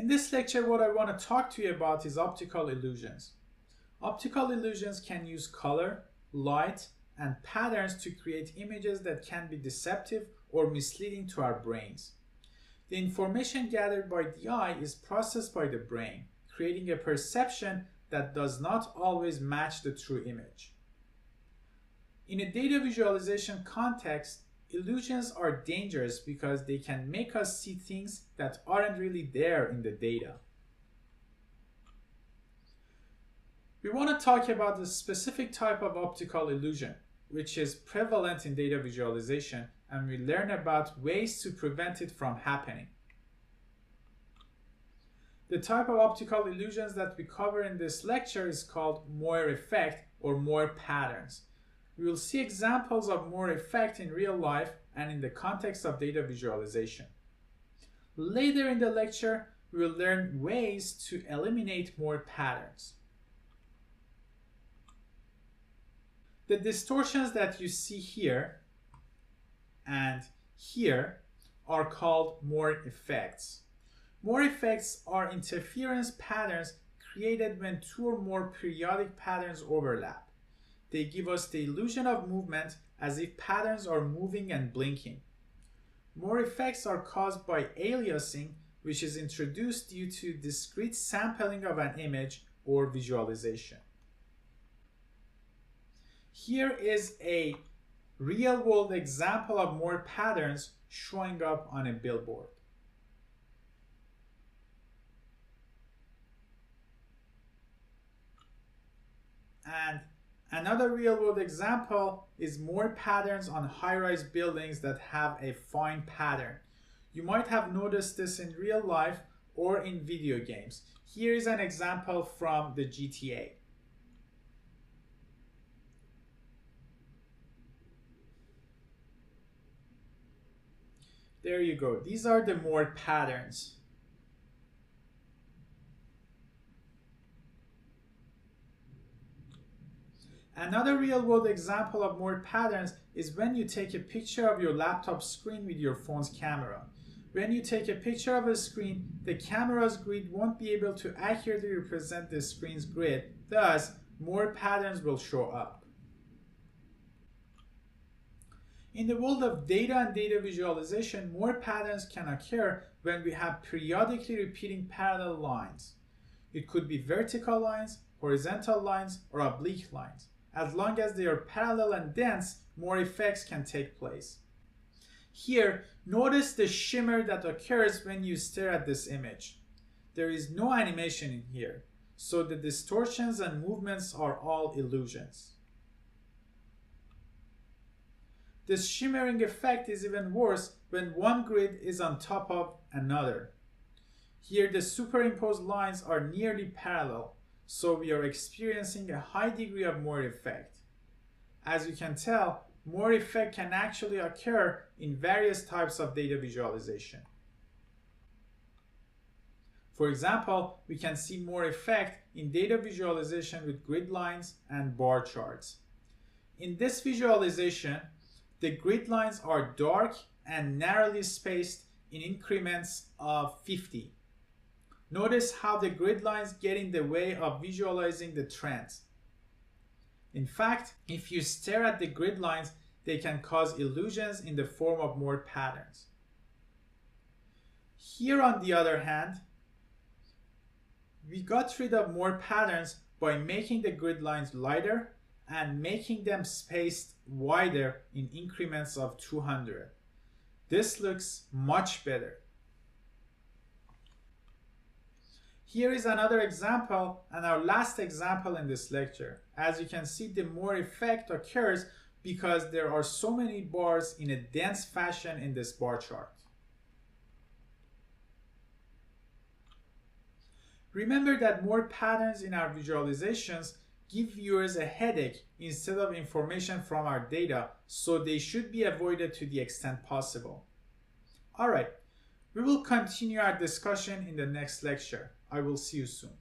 this lecture, what I want to talk to you about is optical illusions. Optical illusions can use color, light, and patterns to create images that can be deceptive or misleading to our brains. The information gathered by the eye is processed by the brain, creating a perception that does not always match the true image. In a data visualization context, illusions are dangerous because they can make us see things that aren't really there in the data. We want to talk about the specific type of optical illusion, which is prevalent in data visualization, and we learn about ways to prevent it from happening. The type of optical illusions that we cover in this lecture is called Moire effect or Moire patterns. We will see examples of Moire effect in real life and in the context of data visualization. Later in the lecture, we will learn ways to eliminate Moire patterns. The distortions that you see here and here are called Moire effects. Moire effects are interference patterns created when two or more periodic patterns overlap. They give us the illusion of movement as if patterns are moving and blinking. Moire effects are caused by aliasing, which is introduced due to discrete sampling of an image or visualization. Here is a real-world example of Moire patterns showing up on a billboard. And another real-world example is Moire patterns on high-rise buildings that have a fine pattern. You might have noticed this in real life or in video games. Here is an example from the GTA. There you go. These are the Moire patterns. Another real-world example of Moire patterns is when you take a picture of your laptop screen with your phone's camera. When you take a picture of a screen, the camera's grid won't be able to accurately represent the screen's grid. Thus, Moire patterns will show up. In the world of data and data visualization, Moire patterns can occur when we have periodically repeating parallel lines. It could be vertical lines, horizontal lines, or oblique lines. As long as they are parallel and dense, Moire effects can take place. Here, notice the shimmer that occurs when you stare at this image. There is no animation in here, so the distortions and movements are all illusions. This shimmering effect is even worse when one grid is on top of another. Here, the superimposed lines are nearly parallel, so we are experiencing a high degree of Moire effect. As you can tell, Moire effect can actually occur in various types of data visualization. For example, we can see Moire effect in data visualization with grid lines and bar charts. In this visualization, the grid lines are dark and narrowly spaced in increments of 50. Notice how the grid lines get in the way of visualizing the trends. In fact, if you stare at the grid lines, they can cause illusions in the form of Moire patterns. Here, on the other hand, we got rid of Moire patterns by making the grid lines lighter and making them spaced wider in increments of 200. This looks much better. Here is another example and our last example in this lecture. As you can see, the Moire effect occurs because there are so many bars in a dense fashion in this bar chart. Remember that Moire patterns in our visualizations give viewers a headache instead of information from our data, so they should be avoided to the extent possible. Alright, we will continue our discussion in the next lecture. I will see you soon.